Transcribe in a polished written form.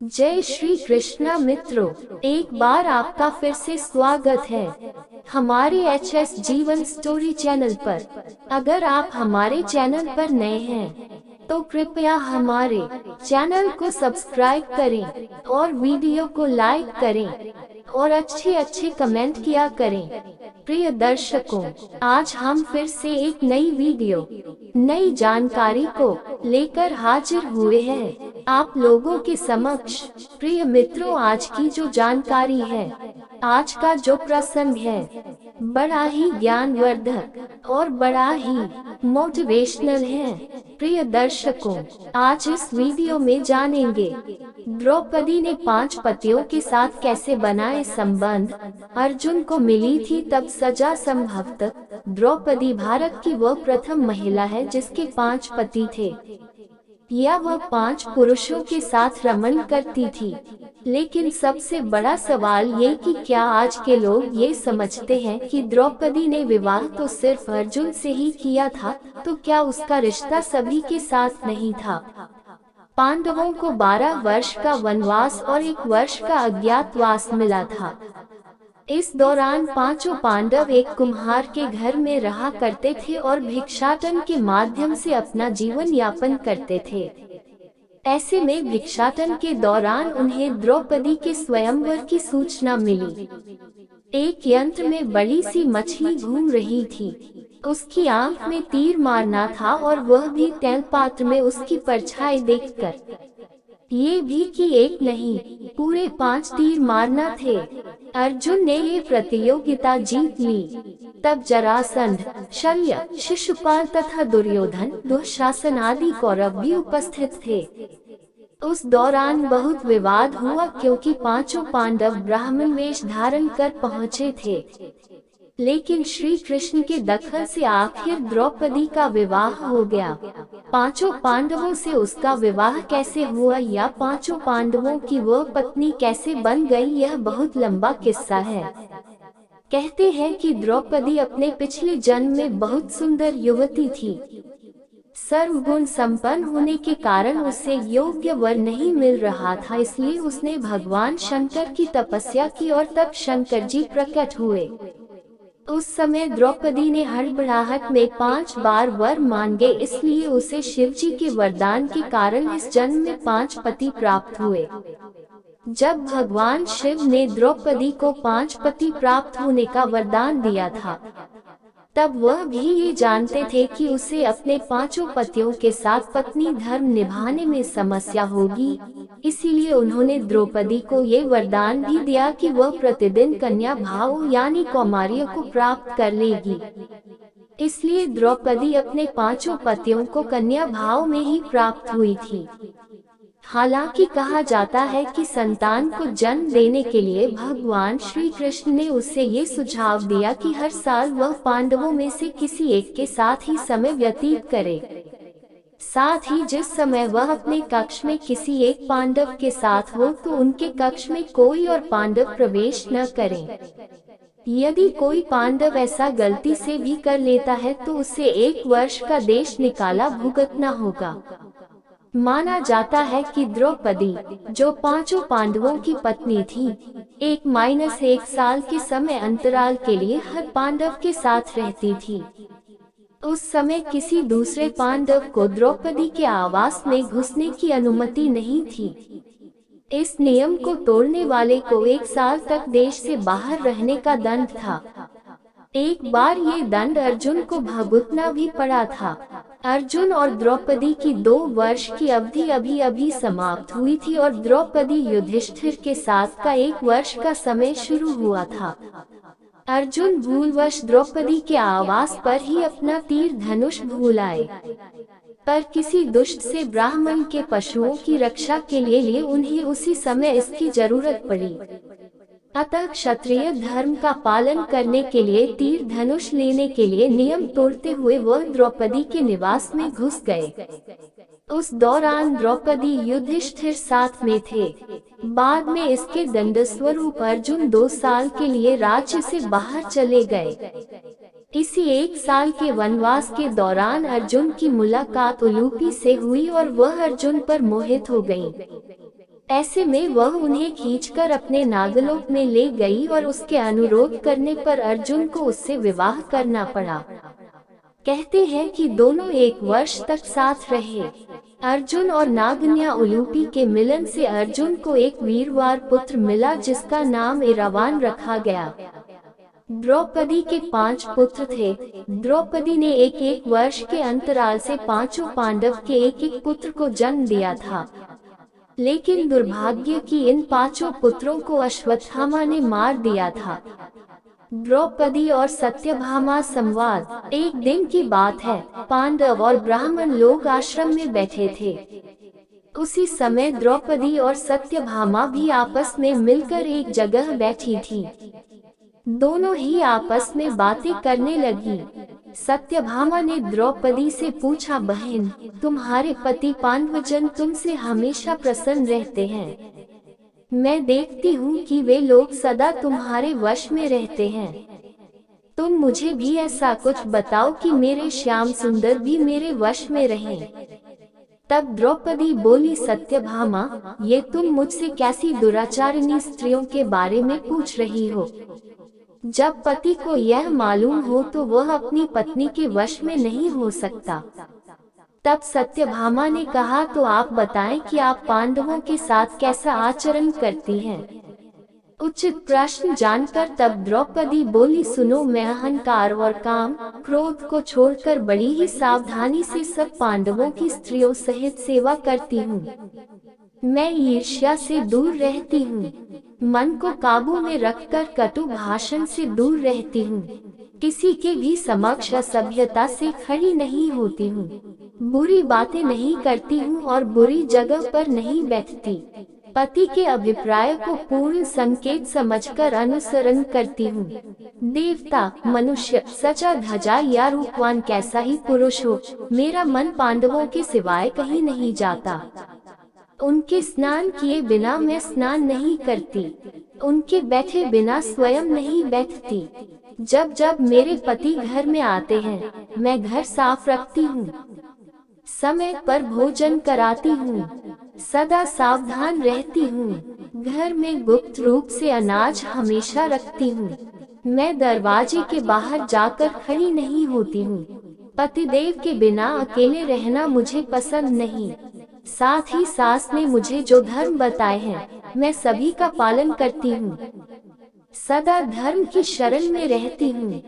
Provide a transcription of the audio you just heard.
जय श्री कृष्णा मित्रों, एक बार आपका फिर से स्वागत है हमारे एच जीवन स्टोरी चैनल पर। अगर आप हमारे चैनल पर नए हैं तो कृपया हमारे चैनल को सब्सक्राइब करें और वीडियो को लाइक करें और अच्छे कमेंट किया करें। प्रिय दर्शकों, आज हम फिर से एक नई वीडियो, नई जानकारी को लेकर हाजिर हुए हैं आप लोगों के समक्ष। प्रिय मित्रों, आज की जो जानकारी है, आज का जो प्रसंग है, बड़ा ही ज्ञानवर्धक और बड़ा ही मोटिवेशनल है। प्रिय दर्शकों, आज इस वीडियो में जानेंगे द्रौपदी ने 5 पतियों के साथ कैसे बनाए संबंध, अर्जुन को मिली थी तब सजा। संभवतः द्रौपदी भारत की वह प्रथम महिला है जिसके 5 पति थे, या वह 5 पुरुषों के साथ रमण करती थी। लेकिन सबसे बड़ा सवाल ये कि क्या आज के लोग ये समझते हैं कि द्रौपदी ने विवाह तो सिर्फ अर्जुन से ही किया था, तो क्या उसका रिश्ता सभी के साथ नहीं था? पांडवों को 12 वर्ष का वनवास और 1 वर्ष का अज्ञातवास मिला था। इस दौरान 5 पांडव एक कुम्हार के घर में रहा करते थे और भिक्षाटन के माध्यम से अपना जीवन यापन करते थे। ऐसे में भिक्षाटन के दौरान उन्हें द्रौपदी के स्वयंवर की सूचना मिली। एक यंत्र में बड़ी सी मछली घूम रही थी, उसकी आंख में तीर मारना था और वह भी तेल पात्र में उसकी परछाई देखकर। ये भी कि एक नहीं, पूरे 5 तीर मारना थे। अर्जुन ने ये प्रतियोगिता जीत ली। तब जरासंध, शल्य, शिशुपाल तथा दुर्योधन, दुःशासन आदि कौरव भी उपस्थित थे। उस दौरान बहुत विवाद हुआ क्योंकि 5 पांडव ब्राह्मण वेश धारण कर पहुँचे थे। लेकिन श्री कृष्ण के दखल से आखिर द्रौपदी का विवाह हो गया। 5 पांडवों से उसका विवाह कैसे हुआ या 5 पांडवों की वह पत्नी कैसे बन गई, यह बहुत लंबा किस्सा है। कहते हैं कि द्रौपदी अपने पिछले जन्म में बहुत सुंदर युवती थी। सर्वगुण संपन्न होने के कारण उसे योग्य वर नहीं मिल रहा था, इसलिए उसने भगवान शंकर की तपस्या की और तब शंकर जी प्रकट हुए। उस समय द्रौपदी ने हड़बड़ाहट में 5 बार वर मांगे, इसलिए उसे शिव जी के वरदान के कारण इस जन्म में 5 पति प्राप्त हुए। जब भगवान शिव ने द्रौपदी को 5 पति प्राप्त होने का वरदान दिया था, तब वह भी ये जानते थे कि उसे अपने 5 पतियों के साथ पत्नी धर्म निभाने में समस्या होगी। इसीलिए उन्होंने द्रौपदी को ये वरदान भी दिया कि वह प्रतिदिन कन्या भाव यानी कौमार्य को प्राप्त कर लेगी। इसलिए द्रौपदी अपने 5 पतियों को कन्या भाव में ही प्राप्त हुई थी। हालांकि कहा जाता है कि संतान को जन्म देने के लिए भगवान श्री कृष्ण ने उससे ये सुझाव दिया कि हर साल वह पांडवों में से किसी एक के साथ ही समय व्यतीत करे। साथ ही जिस समय वह अपने कक्ष में किसी एक पांडव के साथ हो तो उनके कक्ष में कोई और पांडव प्रवेश न करें। यदि कोई पांडव ऐसा गलती से भी कर लेता है तो उसे 1 वर्ष का देश निकाला भुगतना होगा। माना जाता है कि द्रौपदी, जो 5 पांडवों की पत्नी थी, 1 साल के समय अंतराल के लिए हर पांडव के साथ रहती थी। उस समय किसी दूसरे पांडव को द्रौपदी के आवास में घुसने की अनुमति नहीं थी। इस नियम को तोड़ने वाले को 1 साल तक देश से बाहर रहने का दंड था। एक बार ये दंड अर्जुन को भुगतना भी पड़ा था। अर्जुन और द्रौपदी की 2 वर्ष की अवधि अभी समाप्त हुई थी और द्रौपदी युधिष्ठिर के साथ का 1 वर्ष का समय शुरू हुआ था। अर्जुन भूलवश द्रौपदी के आवास पर ही अपना तीर धनुष भूल आए, पर किसी दुष्ट से ब्राह्मण के पशुओं की रक्षा के लिए उन्हें उसी समय इसकी जरूरत पड़ी। अतः क्षत्रिय धर्म का पालन करने के लिए तीर धनुष लेने के लिए नियम तोड़ते हुए वह द्रौपदी के निवास में घुस गए। उस दौरान द्रौपदी युधिष्ठिर साथ में थे। बाद में इसके दंडस्वरूप अर्जुन 2 साल के लिए राज्य से बाहर चले गए। इसी 1 साल के वनवास के दौरान अर्जुन की मुलाकात उलूपी से हुई और वह अर्जुन पर मोहित हो गईं। ऐसे में वह उन्हें खींचकर अपने नागलोक में ले गई और उसके अनुरोध करने पर अर्जुन को उससे विवाह करना पड़ा। कहते हैं कि दोनों 1 वर्ष तक साथ रहे। अर्जुन और नागन्या उलूपी के मिलन से अर्जुन को एक वीरवार पुत्र मिला जिसका नाम इरावान रखा गया। द्रौपदी के 5 पुत्र थे। द्रौपदी ने एक वर्ष के अंतराल से 5 पांडव के एक पुत्र को जन्म दिया था, लेकिन दुर्भाग्य कि इन 5 पुत्रों को अश्वत्थामा ने मार दिया था। द्रौपदी और सत्यभामा संवाद। एक दिन की बात है, पांडव और ब्राह्मण लोग आश्रम में बैठे थे। उसी समय द्रौपदी और सत्यभामा भी आपस में मिलकर एक जगह बैठी थी। दोनों ही आपस में बातें करने लगी। सत्यभामा ने द्रौपदी से पूछा, बहन, तुम्हारे पति पांडवजन तुमसे हमेशा प्रसन्न रहते हैं। मैं देखती हूँ कि वे लोग सदा तुम्हारे वश में रहते हैं। तुम मुझे भी ऐसा कुछ बताओ कि मेरे श्याम सुंदर भी मेरे वश में रहें। तब द्रौपदी बोली, सत्यभामा, ये तुम मुझसे कैसी दुराचारिणी स्त्रियों के बारे में पूछ रही हो? जब पति को यह मालूम हो तो वह अपनी पत्नी के वश में नहीं हो सकता। तब सत्यभामा ने कहा, तो आप बताएं कि आप पांडवों के साथ कैसा आचरण करती हैं? उचित प्रश्न जानकर तब द्रौपदी बोली, सुनो, मैं अहंकार और काम क्रोध को छोड़कर बड़ी ही सावधानी से सब पांडवों की स्त्रियों सहित सेवा करती हूँ। मैं ईर्ष्या से दूर रहती हूँ, मन को काबू में रखकर कटु भाषण से दूर रहती हूँ, किसी के भी समक्ष असभ्यता से खड़ी नहीं होती हूँ, बुरी बातें नहीं करती हूँ और बुरी जगह पर नहीं बैठती। पति के अभिप्राय को पूर्ण संकेत समझकर अनुसरण करती हूँ। देवता, मनुष्य, सचा धजा या रूपवान कैसा ही पुरुष हो, मेरा मन पांडवों के सिवाय कहीं नहीं जाता। उनके स्नान किए बिना मैं स्नान नहीं करती, उनके बैठे बिना स्वयं नहीं बैठती। जब जब मेरे पति घर में आते हैं, मैं घर साफ रखती हूँ, समय पर भोजन कराती हूँ, सदा सावधान रहती हूँ, घर में गुप्त रूप से अनाज हमेशा रखती हूँ, मैं दरवाजे के बाहर जाकर खड़ी नहीं होती हूँ। पतिदेव के बिना अकेले रहना मुझे पसंद नहीं। साथ ही सास ने मुझे जो धर्म बताए हैं, मैं सभी का पालन करती हूँ, सदा धर्म की शरण में रहती हूँ।